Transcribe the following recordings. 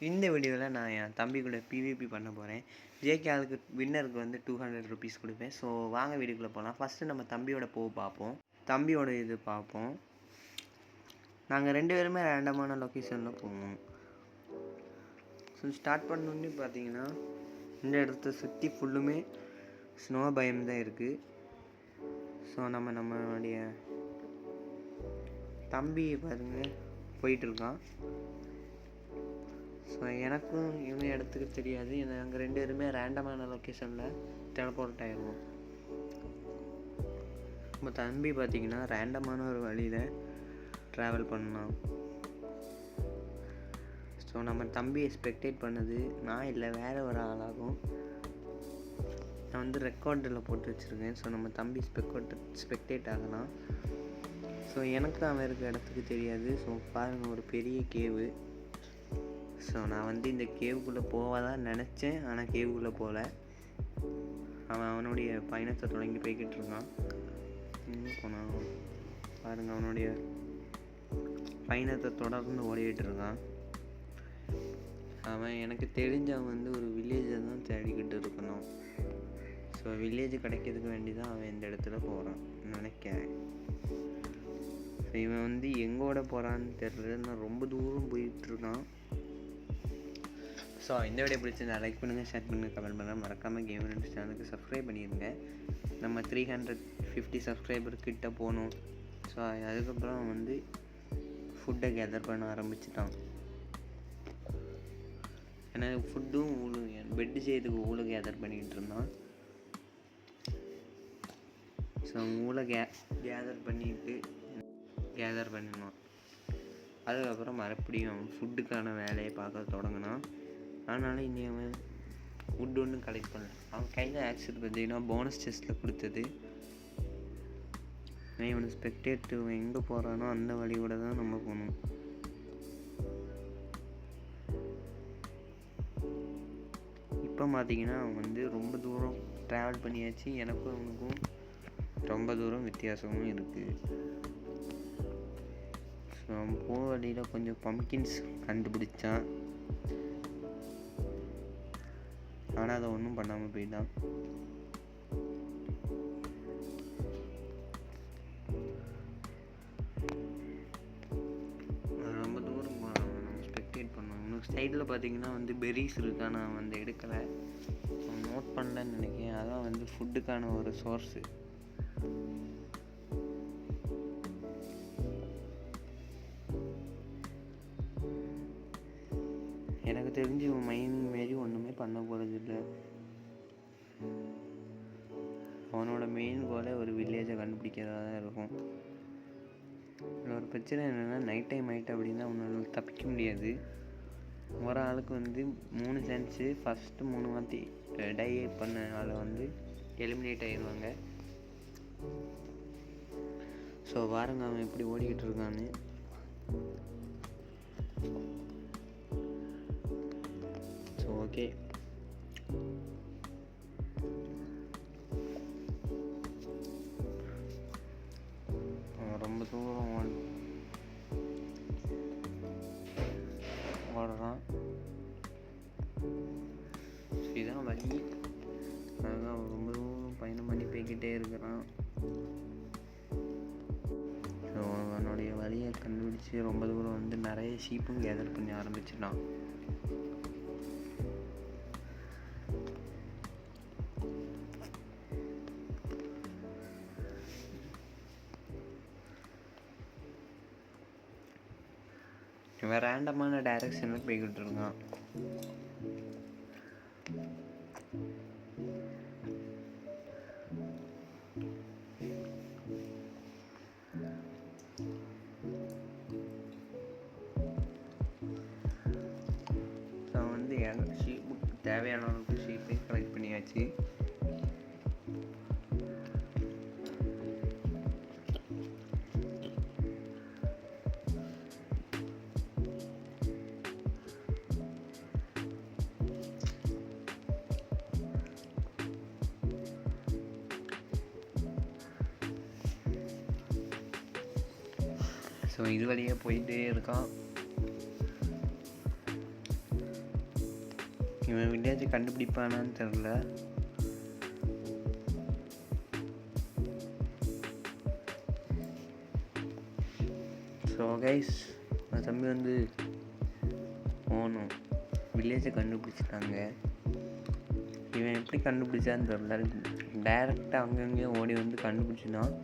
இந்த வீடியோவில் நான் என் தம்பி கூட பிவிபி பண்ண போகிறேன். ஜேகே ஆளுக்கு வின்னருக்கு வந்து 200 ருபீஸ் கொடுப்பேன். ஸோ வாங்க வீடியோக்குள்ளே போகலாம். ஃபஸ்ட்டு நம்ம தம்பியோட பார்ப்போம். தம்பியோட இது பார்ப்போம். நாங்கள் 2 பேருமே ரேண்டமான லொக்கேஷனில் போவோம். ஸோ ஸ்டார்ட் பண்ணோன்னே பார்த்தீங்கன்னா இந்த இடத்த சுற்றி ஃபுல்லுமே ஸ்னோ பயம் தான் இருக்குது. ஸோ நம்மளுடைய தம்பி பாருங்கள் போயிட்டுருக்கான். ஸோ எனக்கும் இவங்க இடத்துக்கு தெரியாது. நாங்கள் 2 பேருமே ரேண்டமான லொக்கேஷனில் டெலபோர்ட் ஆகிடுவோம். நம்ம தம்பி பார்த்திங்கன்னா ரேண்டமான ஒரு வழியில் ட்ராவல் பண்ணலாம். ஸோ நம்ம தம்பியை ஸ்பெக்டேட் பண்ணது நான் இல்லை, வேறு ஒரு ஆளாகும். நான் வந்து ரெக்கார்டில் போட்டு வச்சுருக்கேன். ஸோ நம்ம தம்பி ஸ்பெக்டேட் ஆகலாம். ஸோ எனக்கு அவன் இருக்க இடத்துக்கு தெரியாது. ஸோ பாருங்கள், ஒரு பெரிய கேவு. ஸோ நான் வந்து இந்த கேவுக்குள்ளே போவதான் நினச்சேன், ஆனால் கேவுக்குள்ளே போகல. அவனுடைய பயணத்தை தொடங்கி போய்கிட்டு இருக்கான். இன்னும் போனான் பாருங்கள், அவனுடைய பயணத்தை தொடர்ந்து ஓடிக்கிட்டு இருக்கான். அவன் எனக்கு தெரிஞ்சவன் வந்து ஒரு வில்லேஜை தான் தேடிக்கிட்டு இருக்கணும். ஸோ வில்லேஜ் கிடைக்கிறதுக்கு வேண்டி தான் அவன் இந்த இடத்துல போகிறான் நினைக்கிறேன். ஸோ இவன் வந்து எங்கோட போகிறான்னு தெரியல. நான் ரொம்ப தூரம் போயிட்டுருக்கான். ஸோ இந்த வீடியோ பிடிச்சிருந்தா லைக் பண்ணுங்கள், ஷேர் பண்ணுங்கள், கமெண்ட் பண்ணுங்கள். மறக்காமல் கேம் ரெண்டு சேனலுக்கு சப்ஸ்கிரைப் பண்ணிடுங்க. நம்ம 350 சப்ஸ்கிரைபர் கிட்ட போகணும். ஸோ அதுக்கப்புறம் வந்து ஃபுட்டை கேதர் பண்ண ஆரம்பிச்சிட்டான். ஏன்னா ஃபுட்டும் பெட்டு செய்யறதுக்கு ஊழை கேதர் பண்ணிக்கிட்டு இருந்தான். ஸோ ஊழை கேதர் பண்ணிடணும். அதுக்கப்புறம் மறுபடியும் ஃபுட்டுக்கான வேலையை பார்க்க தொடங்கினான். அதனால் இனி அவன் ஃபுட் ஒன்றும் கலெக்ட் பண்ணல. அவன் கையில் ஆக்சிட் பார்த்தீங்கன்னா போனஸ் செஸ்ட்டில் கொடுத்தது. இவனை ஸ்பெக்டேட் எங்கே போகிறானோ அந்த வழி கூட தான் நம்ம போகணும். இப்போ பார்த்தீங்கன்னா அவன் வந்து ரொம்ப தூரம் ட்ராவல் பண்ணியாச்சு. எனக்கும் அவனுக்கும் ரொம்ப தூரம் வித்தியாசமும் இருக்குது. ஸோ அவன் போக வழியில் கொஞ்சம் பம்கின்ஸ் கண்டுபிடிச்சான். ஆனால் அதை ஒன்றும் பண்ணாமல் போயிட்டான். ரொம்ப தூரம் நம்ம ஸ்பெக்டேட் பண்ணோம். இன்னும் சைடில் பார்த்தீங்கன்னா வந்து பெரிஸ் இருக்கா, நான் வந்து எடுக்கலை, நோட் பண்ணலன்னு நினைக்கிறேன். அதான் வந்து ஃபுட்டுக்கான ஒரு சோர்ஸு. எனக்கு தெரிஞ்சு இவன் மைனிங் மாரி ஒன்றுமே பண்ண போகிறது இல்லை. அவனோட மெயின் கோலை ஒரு வில்லேஜை கண்டுபிடிக்கிறதா தான் இருக்கும். இதில் ஒரு பிரச்சனை என்னென்னா, நைட் டைம் ஆகிட்டு அப்படின்னா அவனால தப்பிக்க முடியாது. ஒரு ஆளுக்கு வந்து 3 சான்ஸு. ஃபஸ்ட்டு 3 வாட்டி டை பண்ண ஆளை வந்து எலிமினேட் ஆகிடுவாங்க. ஸோ பாருங்க அவன் எப்படி ஓடிக்கிட்டு இருக்கான்னு. ஸோ ஓகே, ரொம்ப தூரம் ஓடுறான். இதுதான் வழி. அவன் ரொம்ப தூரம் பயணம் பண்ணி போய்கிட்டே இருக்கிறான். ஸோ அவனுடைய வழியை கண்டுபிடிச்சி ரொம்ப தூரம் வந்து நிறைய ஷீப்பும் கேதர் பண்ணி ஆரம்பிச்சிட்டான். இவன் ரேண்டமான டைரக்ஷனில் போய்கிட்டு இருக்கான். அவன் வந்து ஷீப்புக்கு தேவையான அளவுக்கு ஷீப்பை கலெக்ட் பண்ணியாச்சு. ஸோ இது வழியாக போயிட்டே இருக்கான். இவன் வில்லேஜை கண்டுபிடிப்பானான்னு தெரில. ஸோ கைஸ், அந்த தம்பி வந்து போகணும், வில்லேஜை கண்டுபிடிச்சிட்டாங்க. இவன் எப்படி கண்டுபிடிச்சான்னு தெரில. டைரெக்டாக அங்கங்கேயும் ஓடி வந்து கண்டுபிடிச்சினான்.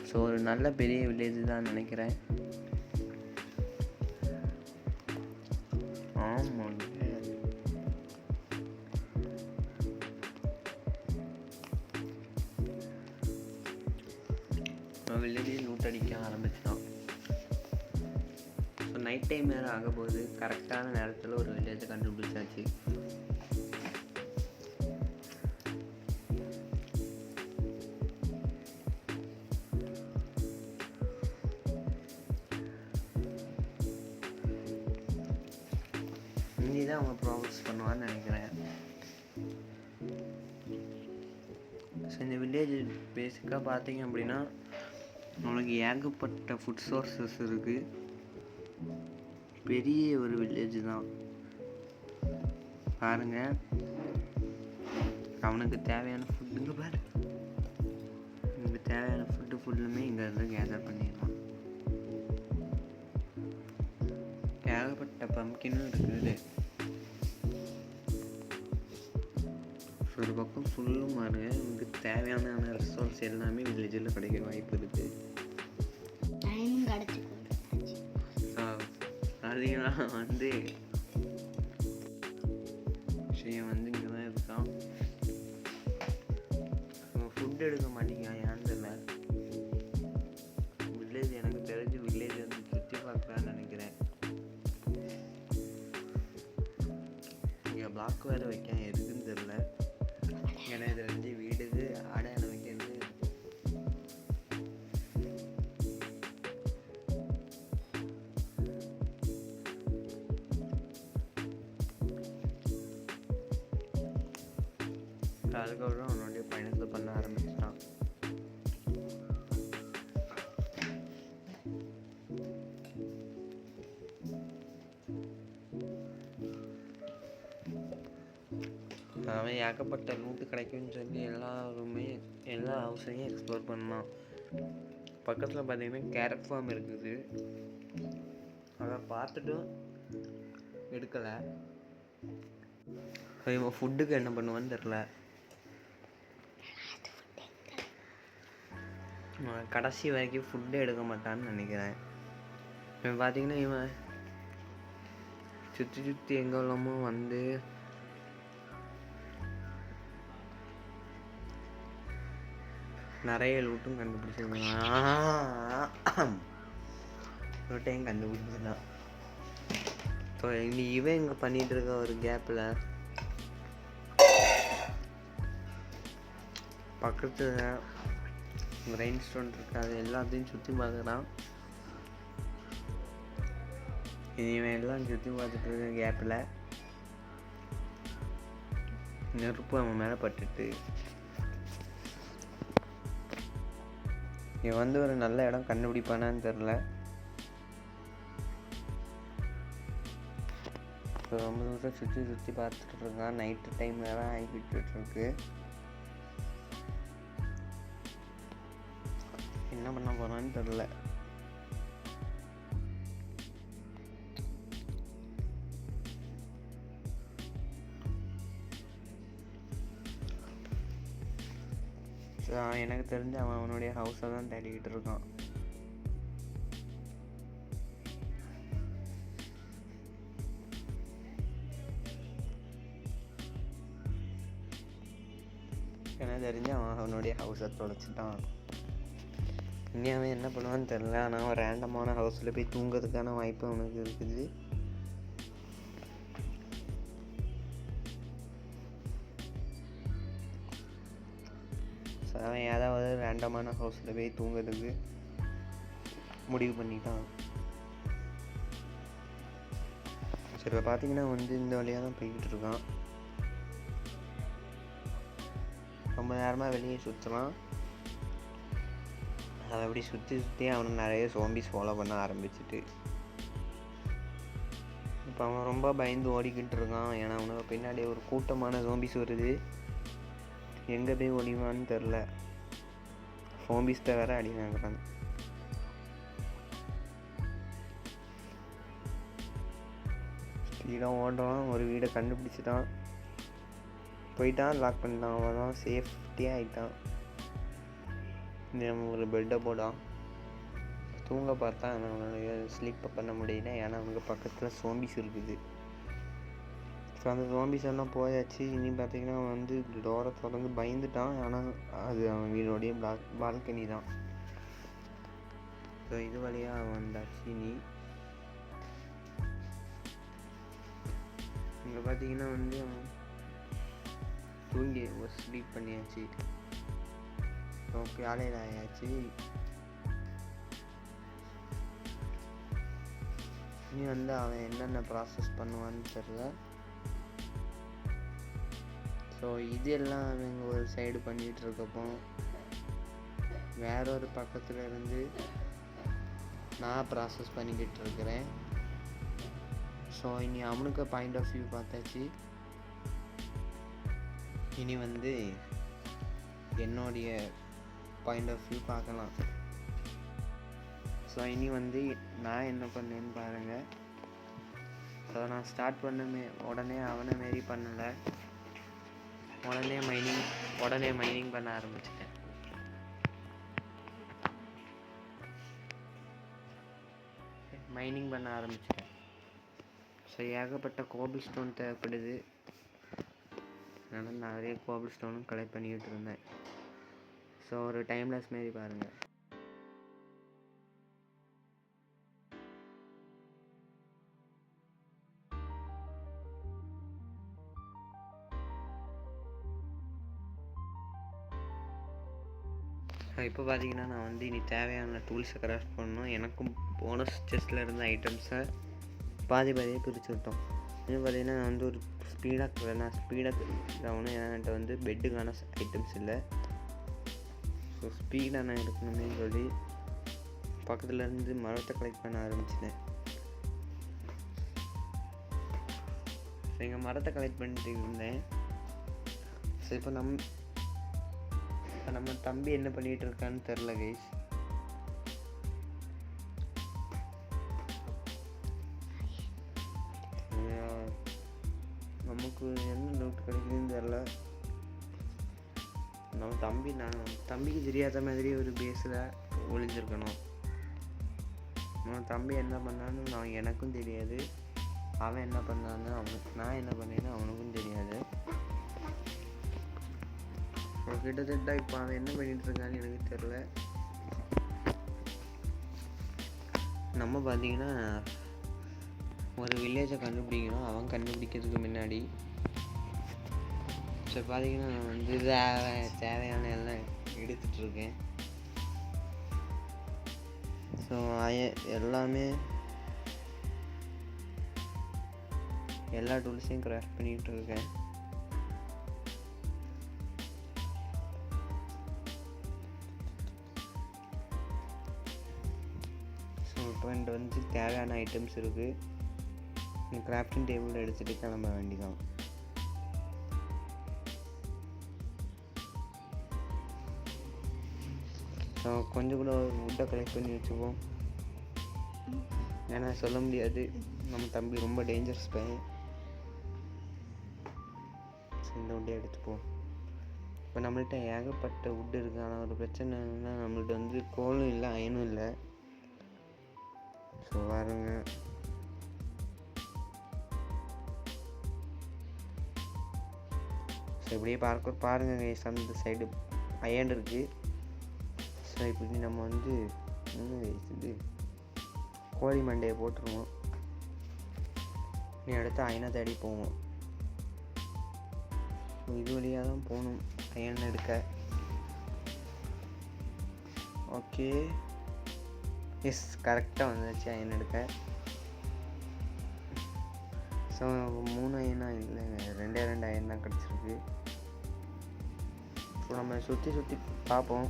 ஸோ ஒரு நல்ல பெரிய வில்லேஜ் தான் நினைக்கிறேன். ஆமாங்க, வில்லேஜே லூட் அடிக்க ஆரம்பிச்சிட்டான். ஸோ நைட் டைம் வேறு ஆகும்போது கரெக்டான நேரத்தில் ஒரு வில்லேஜை கண்டுபிடிச்சாச்சு. இங்கே தான் அவங்க ப்ராக்ரஸ் பண்ணுவான்னு நினைக்கிறேன். ஸோ இந்த வில்லேஜ் பேசிக்காக பார்த்தீங்க அப்படின்னா நம்மளுக்கு ஏகப்பட்ட ஃபுட் சோர்ஸஸ் இருக்குது. பெரிய ஒரு வில்லேஜ் தான் பாருங்க. அவனுக்கு தேவையான ஃபுட்டுங்க பாரு, எனக்கு தேவையான ஃபுட்டு ஃபுல்லுமே இங்கே இருந்து கேதர் பண்ணிடலாம். ஏகப்பட்ட பம்கினும் இருக்குது. ஒரு பக்கம் ஃபுல்லும் பாருங்க, எனக்கு தேவையான ரிசோர்ஸ் எல்லாமே வில்லேஜில் கிடைக்க வாய்ப்பு இருக்குது. அதிகமாக வந்து விஷயம் வந்து இங்கே தான் இருக்கான். ஃபுட் எடுக்க மாட்டேங்கான், ஏன்னு தெரியல. வில்லேஜ் எனக்கு தெரிஞ்சு வில்லேஜ் வந்து சுற்றி பார்க்கலான்னு நினைக்கிறேன். இங்கே பிளாக் வேறு வைக்க எதுக்குன்னு தெரில. ஏன்னா இதில் வந்து வீடுக்கு அடையாளம் வைக்கிறது. அதுக்கப்புறம் அவனுடைய பயணத்தை பண்ண ஆரம்பிச்சிட்டான். அவன் ஏகப்பட்ட லூட்டு கிடைக்கும்னு சொல்லி எல்லா ஹவுஸையும் எக்ஸ்ப்ளோர் பண்ணான். பக்கத்தில் பார்த்தீங்கன்னா கேரட் ஃபார்ம் இருக்குது. அதை பார்த்துட்டும் எடுக்கலை. இவன் ஃபுட்டுக்கு என்ன பண்ணுவான்னு தெரில. கடைசி வரைக்கும் ஃபுட்டே எடுக்க மாட்டான்னு நினைக்கிறேன். இவன் பார்த்தீங்கன்னா இவன் சுற்றி எங்கே உள்ளமோ வந்து நிறைய லூட்டும் கண்டுபிடிச்சிருக்கான். லூட்டையும் கண்டுபிடிச்சிருந்தான். ஸோ இவன் இங்கே பண்ணிகிட்டு இருக்க ஒரு கேப்பில் பக்கத்தில் ரெயின் ஸ்டோன் இருக்குது, அது எல்லாத்தையும் சுற்றி பார்க்குறான். இவன் எல்லாம் சுற்றி பார்த்துட்டு இருக்க கேப்பில் நெருப்பு அவன் மேலே பட்டுட்டு இவன் வந்து ஒரு நல்ல இடம் கண்டுபிடிப்பானான்னு தெரில. இப்போ ரொம்ப தூரம் சுற்றி பார்த்துட்டு இருக்கான். நைட்டு டைம் வேறு ஆகிக்கிட்டு இருக்கு. என்ன பண்ண போறான்னு தெரில. எனக்கு தெரிஞ்சு அவன் அவனுடைய ஹவுஸை தான் தேடிக்கிட்டு இருக்கான். எனக்கு தெரிஞ்சு அவன் அவனுடைய ஹவுஸை தொலைச்சிட்டான். இனி அவன் என்ன பண்ணுவான்னு தெரில. ஆனால் அவன் ரேண்டமான ஹவுஸில் போய் தூங்கிறதுக்கான வாய்ப்பு அவனுக்கு இருக்குது. அவன் ஏதாவது ரேண்டமான ஹவுஸில் போய் தூங்கிறதுக்கு முடிவு பண்ணிட்டான். சரி, இப்போ பார்த்தீங்கன்னா வந்து இந்த வழியாக தான் போய்கிட்டு இருக்கான். ரொம்ப நேரமாக வெளியே சுற்றலாம். அதை அப்படி சுற்றி அவனுக்கு நிறைய சோம்பிஸ் ஃபாலோ பண்ண ஆரம்பிச்சுட்டு இப்போ அவன் ரொம்ப பயந்து ஓடிக்கிட்டு இருக்கான். ஏன்னா அவனுக்கு பின்னாடி ஒரு கூட்டமான ஜோம்பிஸ் வருது. எங்கே போய் ஓடிவான்னு தெரில. ஜோம்பிஸ்ட வேற அடி வாங்குறாங்க. ஸ்பீடாக ஓடுறான். ஒரு வீடை கண்டுபிடிச்சிட்டான். போயிட்டான், லாக் பண்ணிட்டான். அவன் தான் சேஃப்டியாக ஆகிட்டான். நம்ம ஒரு பெட்டை போடான். தூங்க பார்த்தா அவனுடைய ஸ்லீப்பை பண்ண முடியல. ஏன்னா அவனுக்கு பக்கத்தில் ஜோம்பிஸ் இருக்குது. ஸோ அந்த ஜோம்பிஸ் எல்லாம் போயாச்சு. இனி பார்த்தீங்கன்னா அவன் வந்து டோரை திறந்து பயந்துட்டான். ஆனால் அது அவன் வீடோடைய பால்கனி தான். ஸோ இது வழியாக அவன் வந்தாச்சு. இங்கே பார்த்தீங்கன்னா வந்து அவன் தூங்கி ஸ்லீப் பண்ணியாச்சு. ஸோ காலையில் ஆயாச்சு. இனி வந்து அவன் என்னென்ன ப்ராசஸ் பண்ணுவான்னு தெரில. ஸோ இது எல்லாம் அவங்க ஒரு சைடு பண்ணிகிட்டு இருக்கப்போ வேறொரு பக்கத்தில் இருந்து நான் ப்ராசஸ் பண்ணிக்கிட்டு இருக்கிறேன். ஸோ இனி அவனுக்கு பாயிண்ட் ஆஃப் வியூ பார்த்தாச்சு. இனி வந்து என்னுடைய பாயிண்ட் ஆஃப் வியூ பார்க்கலாம். ஸோ இனி வந்து நான் என்ன பண்ணேன்னு பாருங்கள். ஸோ நான் ஸ்டார்ட் பண்ண உடனே அவனை மாரி பண்ணலை. உடனே மைனிங் பண்ண ஆரம்பிச்சிட்டேன். ஸோ ஏகப்பட்ட கோபிள் ஸ்டோன் தேவைப்படுது. அதனால் நிறைய கோபிள் ஸ்டோனும் கலெக்ட் பண்ணிக்கிட்டு இருந்தேன். ஸோ ஒரு டைம்லெஸ் மாரி பாருங்கள். இப்போ பார்த்தீங்கன்னா நான் வந்து இனி தேவையான டூல்ஸை கிராஃப்ட் பண்ணணும். எனக்கும் போனஸ் செஸ்ட்டில் இருந்த ஐட்டம்ஸை பாதியாக பிரித்து விட்டோம். இன்னும் பார்த்தீங்கன்னா நான் வந்து ஒரு ஸ்பீடாக ஆகணும். என்கிட்ட வந்து பெட்டுக்கான ஐட்டம்ஸ் இல்லை. ஸோ ஸ்பீடாக நான் எடுக்கணுமே சொல்லி பக்கத்தில் இருந்து மரத்தை கலெக்ட் பண்ண ஆரம்பிச்சிட்டேன். ஸோ எங்கள் மரத்தை கலெக்ட் பண்ணிட்டு இருந்தேன். ஸோ இப்போ நம்ம தம்பி என்ன பண்ணிகிட்டு இருக்கான்னு தெரில கைஸ். நமக்கு என்ன நோட் கிடைக்குதுன்னு தெரில. நம்ம தம்பிக்கு தெரியாத மாதிரி ஒரு பேஸில் ஒளிஞ்சிருக்கணும். நம்ம தம்பி என்ன பண்ணான்னு எனக்கும் தெரியாது. அவன் என்ன பண்ணான்னு நான் என்ன பண்ணேன்னு அவனுக்கும் தெரியாது. கிட்டத்தட்ட இப்போ அவன் என்ன பண்ணிட்டு இருக்கான்னு எனக்கு தெரில. நம்ம பார்த்தீங்கன்னா ஒரு வில்லேஜை கண்டுபிடிக்கணும். அவன் கண்டுபிடிக்கிறதுக்கு முன்னாடி ஸோ பார்த்தீங்கன்னா நான் வந்து தேவையான எல்லாம் எடுத்துகிட்ருக்கேன். ஸோ எல்லா டூல்ஸையும் கிராஃப்ட் பண்ணிகிட்டு இருக்கேன். என்கிட்ட வந்து தேவையான ஐட்டம்ஸ் இருக்குது. கிராஃப்டிங் டேபிள் எடுத்துகிட்டு கிளம்ப வேண்டியதான். ஸோ கொஞ்சம் கூட வுட்டை கலெக்ட் பண்ணி வச்சுப்போம். ஏன்னா சொல்ல முடியாது, நம்ம தம்பி ரொம்ப டேஞ்சரஸ் பையன். ஸோ இந்த வுட்டை எடுத்துப்போம். இப்போ நம்மள்கிட்ட ஏகப்பட்ட வுட்டு இருக்குது. ஆனால் ஒரு பிரச்சனை என்னென்னா நம்மள்கிட்ட வந்து கோலும் இல்லை, அயனும் இல்லை. ஸோ பாருங்க, ஸோ இப்படியே பாருங்க கைஸ், அந்த சைடு அயன் இருக்குது. ஸோ இப்படி நம்ம வந்து இது கோழி மண்டையை போட்டுருவோம். நீ அடுத்து அயனை தேடி போவோம். இது வழியாக தான் போகணும் அயன் எடுக்க. ஓகே, எஸ், கரெக்டாக வந்துச்சு அயன் எடுக்க. ஸோ 3 அயனா இல்லைங்க, 2 அயன் தான் கிடச்சிருக்கு. ஸோ நம்ம சுற்றி பார்ப்போம்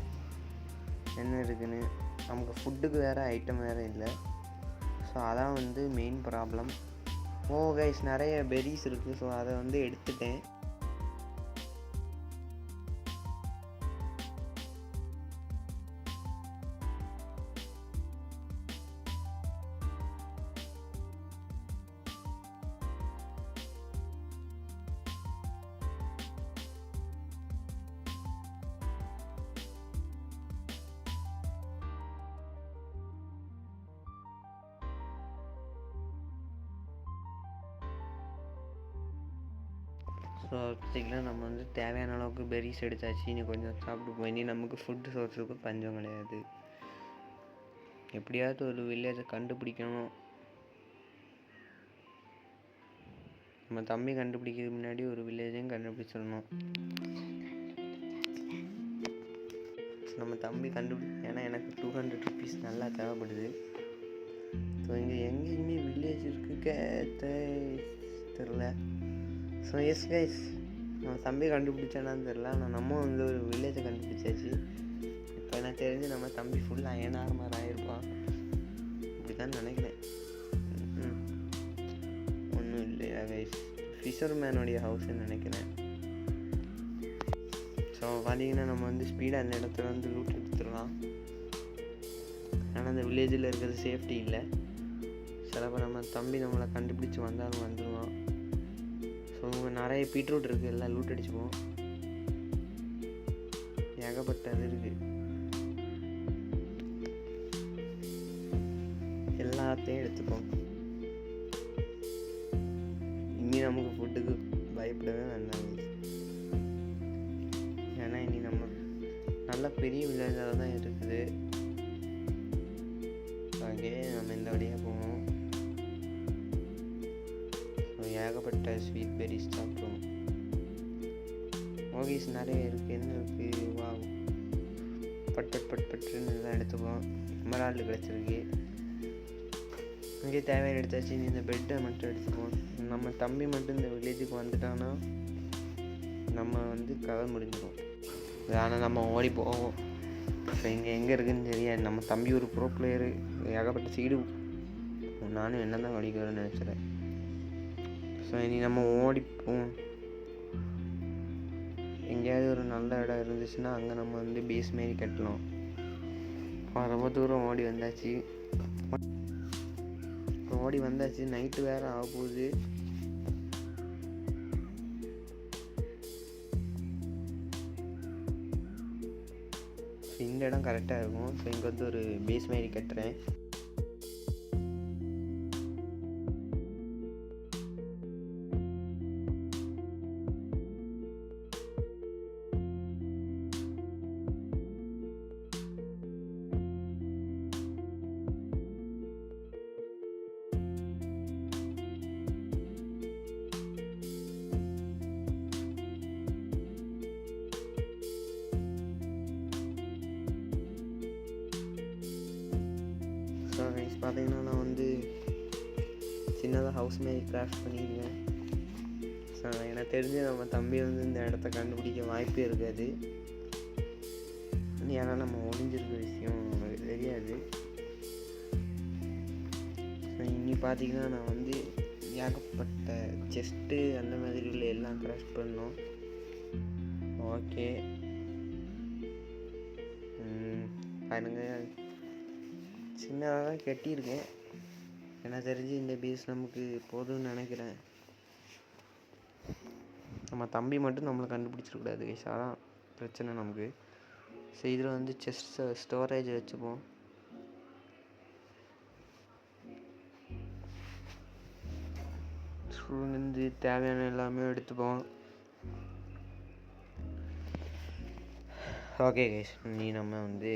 என்ன இருக்குன்னு. நமக்கு ஃபுட்டுக்கு வேறு ஐட்டம் வேறு இல்லை. ஸோ அதான் வந்து மெயின் ப்ராப்ளம். ஓ கைஸ், நிறைய பெரிஸ் இருக்குது. ஸோ அதை வந்து எடுத்துட்டேன். ஸோ பார்த்திங்கன்னா நம்ம வந்து தேவையான அளவுக்கு பெரிஸ் எடுத்தாச்சு. இனி கொஞ்சம் சாப்பிட்டு போய் இனி நமக்கு ஃபுட்டு சோர்ஸுக்கு பஞ்சம் கிடையாது. எப்படியாவது ஒரு வில்லேஜை கண்டுபிடிக்கணும். நம்ம தம்பி கண்டுபிடிக்கிறதுக்கு முன்னாடி ஒரு வில்லேஜையும் கண்டுபிடிச்சிடணும். நம்ம தம்பி ஏன்னா எனக்கு 200 rupees நல்லா தேவைப்படுது. ஸோ இங்கே எங்கேயுமே வில்லேஜ் இருக்கு தெரில. ஸோ எஸ் கைஸ், நம்ம தம்பி கண்டுபிடிச்சானான்னு தெரில. ஆனால் நம்ம வந்து ஒரு வில்லேஜை கண்டுபிடிச்சாச்சு. இப்போ எனக்கு தெரிஞ்சு நம்ம தம்பி ஃபுல்லாக ஏனார்மர் ஆகிருப்பான் இப்படி தான் நினைக்கிறேன். ஒன்றும் இல்லையா கைஸ், ஃபிஷர்மேனுடைய ஹவுஸ்ன்னு நினைக்கிறேன். ஸோ பார்த்தீங்கன்னா நம்ம வந்து ஸ்பீடாக அந்த இடத்துல வந்து லூட் எடுத்துடலாம். ஆனால் அந்த வில்லேஜில் இருக்கிறது சேஃப்டி இல்லை. சிலப்போ நம்ம தம்பி நம்மளை கண்டுபிடிச்சி வந்தாலும் வந்துடுவான். ஸோ நிறைய பீட்ரூட் இருக்குது, எல்லாம் லூட் அடிச்சுப்போம். ஏகப்பட்டது இருக்குது, எல்லாத்தையும் எடுத்துப்போம். இனி நமக்கு ஃபுட்டுக்கு பயப்படவே வேண்டாம். ஏன்னா இனி நம்ம நல்ல பெரிய வில்லேஜாக தான் இருக்குது. ஓகே, நம்ம இந்த வழியாக போவோம். ஏகப்பட்ட ஸ்வீட் பெரிஸ் சாப்பிடுவோம். ஓகேஸ் நிறைய இருக்குது. என்ன இருக்குது? வா, பட்டுன்னு எல்லாம் எடுத்துப்போம். எமரால்டு கிடச்சிருக்கு. இங்கே தேவையான எடுத்தாச்சு. இந்த பெட்டை மட்டும் எடுத்துப்போம். நம்ம தம்பி மட்டும் இந்த வில்லேஜுக்கு வந்துட்டான்னா நம்ம வந்து கதை முடிஞ்சிடும். ஆனால் நம்ம ஓடி போவோம். ஸோ இங்கே எங்கே இருக்குதுன்னு தெரியாது. நம்ம தம்பி ஒரு ப்ரோ பிளேயரு, ஏகப்பட்ட சீடு. நானும் என்ன தான் கடிக்கிறேன்னு நினச்சிறேன். ஸோ இனி நம்ம ஓடிப்போம். எங்கேயாவது ஒரு நல்ல இடம் இருந்துச்சுன்னா அங்கே நம்ம வந்து பேஸ் மாரி கட்டலாம். ரொம்ப தூரம் ஓடி வந்தாச்சு. நைட்டு வேறு ஆக போகுது. இந்த இடம் கரெக்டாக இருக்கும். ஸோ இங்கே வந்து ஒரு பேஸ் மாரி கட்டுறேன். ஸோ கைஸ் பார்த்தீங்கன்னா நான் வந்து சின்னதாக ஹவுஸ் மாரி கிராஃப்ட் பண்ணியிருக்கேன். ஸோ எனக்கு தெரிஞ்சு நம்ம தம்பி வந்து இந்த இடத்த கண்டுபிடிக்க வாய்ப்பே இருக்காது. ஏன்னா நம்ம ஒளிஞ்சிருக்க விஷயம் நமக்கு தெரியாது. ஸோ இனி பார்த்தீங்கன்னா நான் வந்து ஏகப்பட்ட செஸ்ட்டு அந்த மாதிரி உள்ள எல்லாம் கிராஃப்ட் பண்ணோம். ஓகே பாருங்க, சின்னதாக தான் கட்டியிருக்கேன். எனக்கு தெரிஞ்சு இந்த பேஸ் நமக்கு போதும்னு நினைக்கிறேன். நம்ம தம்பி மட்டும் நம்மளை கண்டுபிடிச்சிடக்கூடாது கைஸ், அதான் பிரச்சனை நமக்கு. ஸோ இதில் வந்து செஸ்ட் ஸ்டோரேஜ் வச்சுப்போம். வந்து தேவையான எல்லாமே எடுத்துப்போம். ஓகே கைஸ், நீ நம்ம வந்து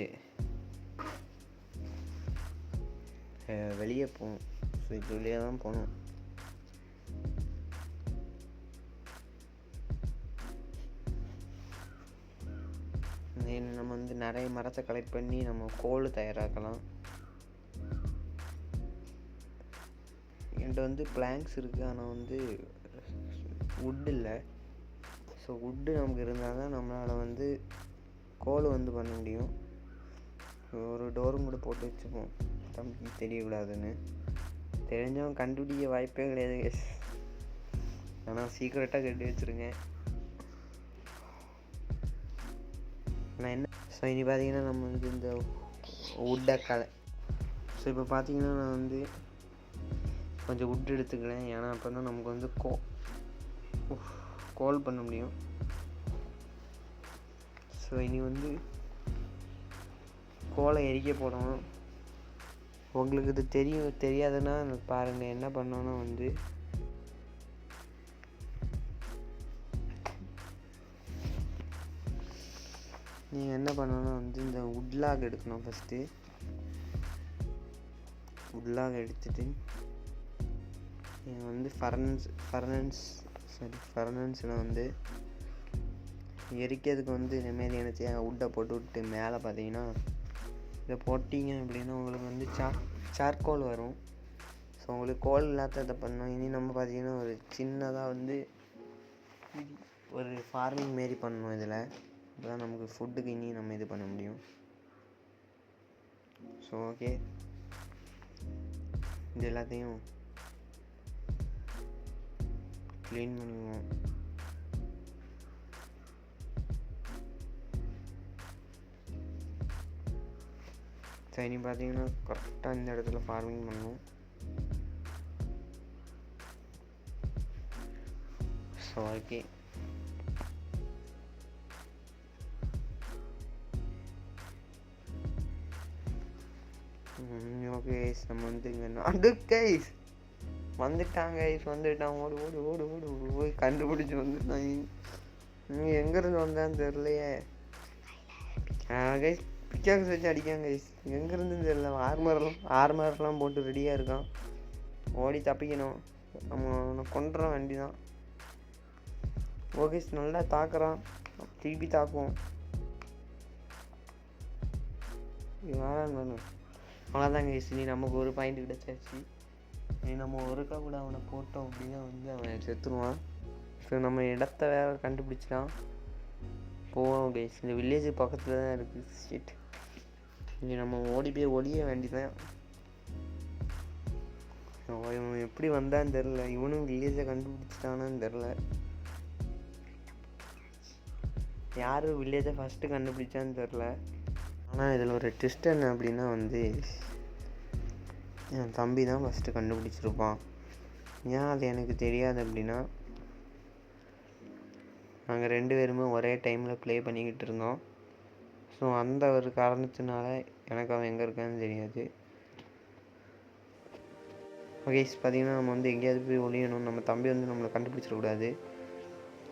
வெளியே போவோம். ஸோ இது வெளியே தான் போகணும். நம்ம வந்து நிறைய மரத்தை கலெக்ட் பண்ணி நம்ம கோல் தயாராக்கலாம். என்கிட்ட வந்து பிளாங்க்ஸ் இருக்குது, ஆனால் வந்து வுட் இல்லை. ஸோ வுட்டு நமக்கு இருந்தால் தான் நம்மளால் வந்து கோல் வந்து பண்ண முடியும். ஒரு டோரும் கூட போட்டு வச்சுப்போம், தம்பிக்கு தெரியக்கூடாதுன்னு. தெரிஞ்சவன் கண்டுபிடிக்க வாய்ப்பே கிடையாது கைஸ். ஆனால் சீக்கிரட்டாக கட்டி வச்சுருங்க. நான் என்ன ஸோ இனி பார்த்தீங்கன்னா நம்ம வந்து இந்த வுட்டை ஸோ இப்போ பார்த்தீங்கன்னா நான் வந்து கொஞ்சம் வுட் எடுத்துக்கிறேன். ஏன்னா அப்போ தான் நமக்கு வந்து கோல் பண்ண முடியும். ஸோ இனி வந்து கோலை எரிக்க போடணும். உங்களுக்கு இது தெரியாதுன்னா பாருங்கள். என்ன பண்ணோன்னா வந்து நீங்கள் என்ன பண்ணணும்னா வந்து இந்த வுட்லாக் எடுக்கணும். ஃபஸ்ட்டு வுட்லாக் எடுத்துட்டு நீங்கள் வந்து ஃபர்னன்ஸில் வந்து எரிக்கிறதுக்கு வந்து இந்தமாரி என்ன வுட்டை போட்டு விட்டு மேலே பார்த்தீங்கன்னா இதை போட்டிங்க அப்படின்னா உங்களுக்கு வந்து சார்கோல் வரும். ஸோ உங்களுக்கு கோல் இல்லாத பண்ணோம். இனி நம்ம பார்த்தீங்கன்னா ஒரு சின்னதாக வந்து ஒரு ஃபார்மிங் மாரி பண்ணணும். இதில் இப்போதான் நமக்கு ஃபுட்டுக்கு இனி நம்ம இது பண்ண முடியும். ஸோ ஓகே, இது எல்லாத்தையும் க்ளீன் பண்ணுவோம். ஸோ இனி பார்த்தீங்கன்னா கரெக்டாக இந்த இடத்துல ஃபார்மிங் பண்ணணும். ஸோ ஓகே, ஓகே கைஸ், நம்ம வந்து இங்கே கைஸ் வந்துட்டாங்க. ஓடு ஓடு ஓடு ஓடு போய் கண்டுபிடிச்சி வந்துட்டான். நீங்கள் எங்கேருந்து வந்தான்னு தெரிலையே கைஸ். பிக்காக்ஸ் வச்சு அடிக்காங்க கைஸ். எங்கேருந்து தெரியல. ஆர்மர்லாம் போட்டு ரெடியாக இருக்கான். ஓடி தப்பிக்கணும். நம்ம கொண்டுறோம் வண்டி தான். ஓகே, நல்லா தாக்குறான். திருப்பி தாக்குவோம். வேறான்னு வேணும். அவ்வளோதான் கைஸ். நீ நமக்கு ஒரு பாயிண்ட் கிடச்சாச்சு. நீ நம்ம ஒருக்கா கூட அவனை போட்டோம் அப்படின்னா வந்து அவன் செத்துருவான். ஸோ நம்ம இடத்த வேற கண்டுபிடிச்சிட்டான். போவோம் கைஸ். இந்த வில்லேஜ் பக்கத்தில் தான் இருக்குது. ஷிட், இங்கே நம்ம ஓடி போய் ஒளிய வேண்டிதான். இவன் எப்படி வந்தான்னு தெரில. இவனும் வில்லேஜை கண்டுபிடிச்சிட்டானான்னு தெரில. யார் வில்லேஜை ஃபஸ்ட்டு கண்டுபிடிச்சான்னு தெரில. ஆனால் இதில் ஒரு ட்விஸ்ட் என்ன அப்படின்னா வந்து என் தம்பி தான் ஃபஸ்ட்டு கண்டுபிடிச்சிருப்பான். ஏன் அது எனக்கு தெரியாது அப்படின்னா, நாங்கள் 2 பேருமே ஒரே டைமில் ப்ளே பண்ணிக்கிட்டு இருந்தோம். ஸோ அந்த ஒரு காரணத்தினால எனக்கு அவன் எங்கே இருக்கான்னு தெரியாது. ஓகே, பார்த்தீங்கன்னா நம்ம வந்து எங்கேயாவது போய் ஒளியணும். நம்ம தம்பி வந்து நம்மளை கண்டுபிடிச்சிடக்கூடாது.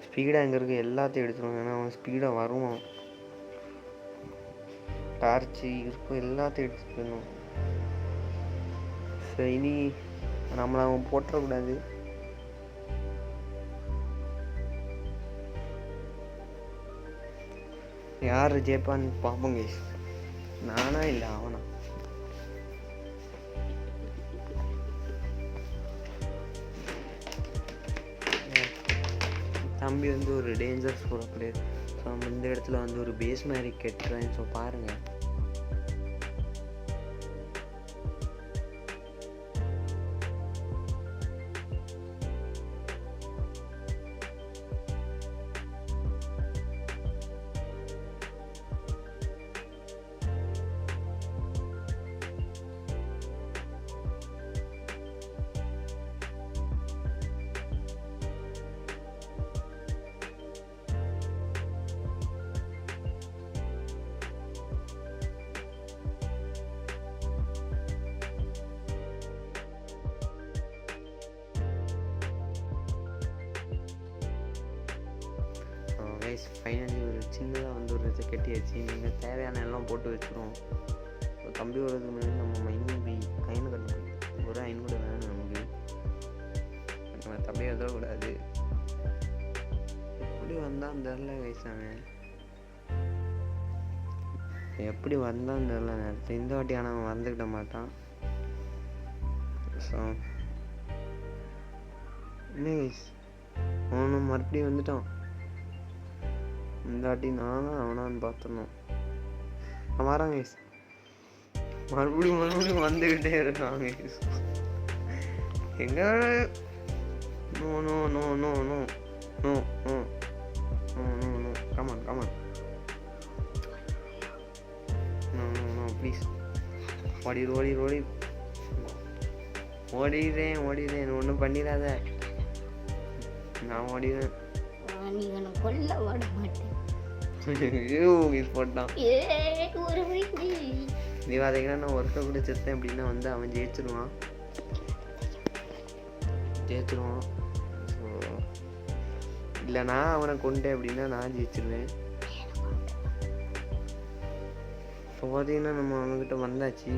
ஸ்பீடாக எங்கே இருக்குது எல்லாத்தையும் எடுத்துருவோம். ஏன்னா அவன் ஸ்பீடாக வருவான். டார்ச்சு இருக்கும் எல்லாத்தையும் எடுத்துட்டு போயிடணும். ஸோ இனி நம்மளை அவன் போட்டுறக்கூடாது. யார் ஜெயிப்பான்னு பார்ப்போம் கைஸ். நானா இல்லை அவனா? தம்பி வந்து ஒரு டேஞ்சரஸ் பிளேயர். ஸோ நம்ம இந்த இடத்துல வந்து ஒரு பேஸ் மாதிரி கட்டுறேன். ஸோ பாருங்கள். கைஸ், ஃபைனலி ஒரு சின்னதாக வந்து ஒரு இதை கட்டியாச்சு. நீங்கள் தேவையான எல்லாம் போட்டு வச்சுருவோம். இப்போ தம்பி வரதுக்கு முன்னாடி நம்ம கைன்னு கட்டணும். ஒரு ஐன் கூட வேணும் நமக்கு. நம்ம தம்பியை வந்துடக்கூடாது. எப்படி வந்தான்னு தெரில கைஸ். அவன் எப்படி வந்தான்னு தெரில நேரத்தில். இந்த வாட்டி ஆனால் அவன் வந்துக்கிட மாட்டான். ஸோ என்ன கைஸ், அவனும் மறுபடியும் வந்துட்டான். இந்த வாட்டி நானும் அவனான்னு பார்த்துடணும். வராங்க கைஸ். மறுபடியும் வந்துக்கிட்டே இருக்காங்க கைஸ். எங்க no no no no no no no no no no come on come on no no no please ஓடிடு ஓடிடு ஓடி ஓடிடுறேன் ஒன்றும் பண்ணிடாத. நான் ஓடிடுவேன். நீ கொல்ல ஓட மாட்டேன். மிஸ் போட்டான். நீ பார்த்தீங்கன்னா நான் ஒருத்த கூட செத்தேன் அப்படின்னா வந்து அவன் ஜெயிச்சிருவான். ஸோ இல்லைனா அவனை கொண்டேன் அப்படின்னா நான் ஜெயிச்சிருவேன். இப்போ பார்த்தீங்கன்னா நம்ம அவன்கிட்ட வந்தாச்சு.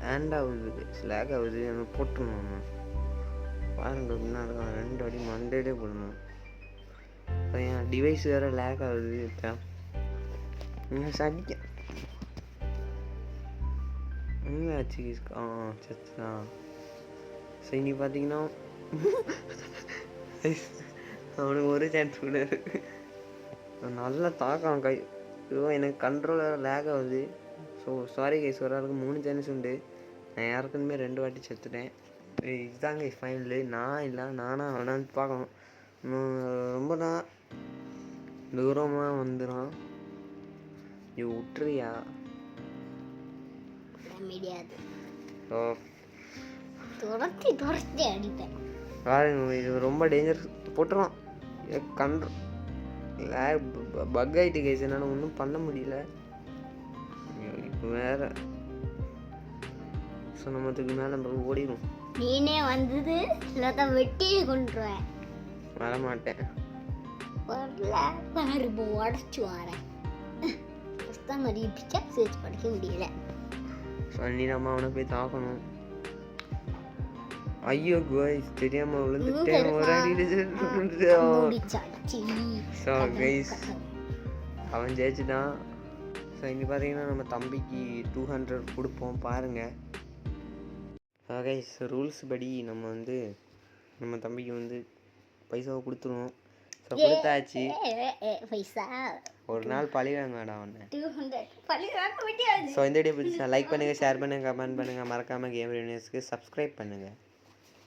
ஹேண்ட் ஆகுது, ஸ்லாக் ஆகுது, நம்ம போட்டுருணும். பாருங்க முன்னாடி 2 அடி மண்டையிலே போடணும். என் டிவைஸ் வேறு லேக் ஆகுது. இப்போ சடிக்க ஆச்சு சச்சுதான். சரி நீ பார்த்தீங்கன்னா அவனுக்கு ஒரு சான்ஸ் கூட இருக்கு. நல்லா தாக்கம் கை. எனக்கு கண்ட்ரோல் வேறு லேக் ஆகுது. ஸோ சாரி கைஸ், ஒரு ஆளுக்கு 3 சான்ஸ் உண்டு. நான் யாருக்குமே 2 வாட்டி செத்துட்டேன். இதுதாங்க ஃபைனலு. நான் இல்லை நானா வேணான்னு பார்க்கணும். ரொம்ப நான் தூரமாக வந்துடும். நீ விட்டுறியா? முடியாது. ஸோ துரத்தி அடிப்பேன். பாருங்க இது ரொம்ப டேஞ்சரஸ். போட்டுருவான். பக் ஆகிட்டு கைஸ், என்னால் ஒன்றும் பண்ண முடியல. இப்போ வேற சொன்னமத்துக்கு மேலே நம்ம ஓடிடும். நீனே வந்தது இல்லாத வெட்டி கொண்டுருவேன். வரமாட்டேன். உடச்சு வரேன். மாதிரி சர்ச் படிக்க முடியல. சொல்லி நம்ம அவனை போய் தாக்கணும். ஐயோ கைஸ், தெரியாம விழுந்துட்டேன். ஒரு அடி. ஸோ கைஸ் அவன் ஜெயிச்சுட்டான். ஸோ இங்கே பார்த்தீங்கன்னா நம்ம தம்பிக்கு 200 கொடுப்போம். பாருங்கள் கைஸ், ரூல்ஸ் படி நம்ம வந்து நம்ம தம்பிக்கு வந்து பைசாவை கொடுத்துருவோம். ஸோ கொடுத்தாச்சு. ஒரு நாள் பழிவாங்க வேண்டாம் அவனை. ஸோ இந்த வீடியோ பிடிச்சா லைக் பண்ணுங்கள், ஷேர் பண்ணுங்கள், கமெண்ட் பண்ணுங்கள். மறக்காமல் கேம் ரிவ்யூஸ்க்கு சப்ஸ்கிரைப் பண்ணுங்கள்.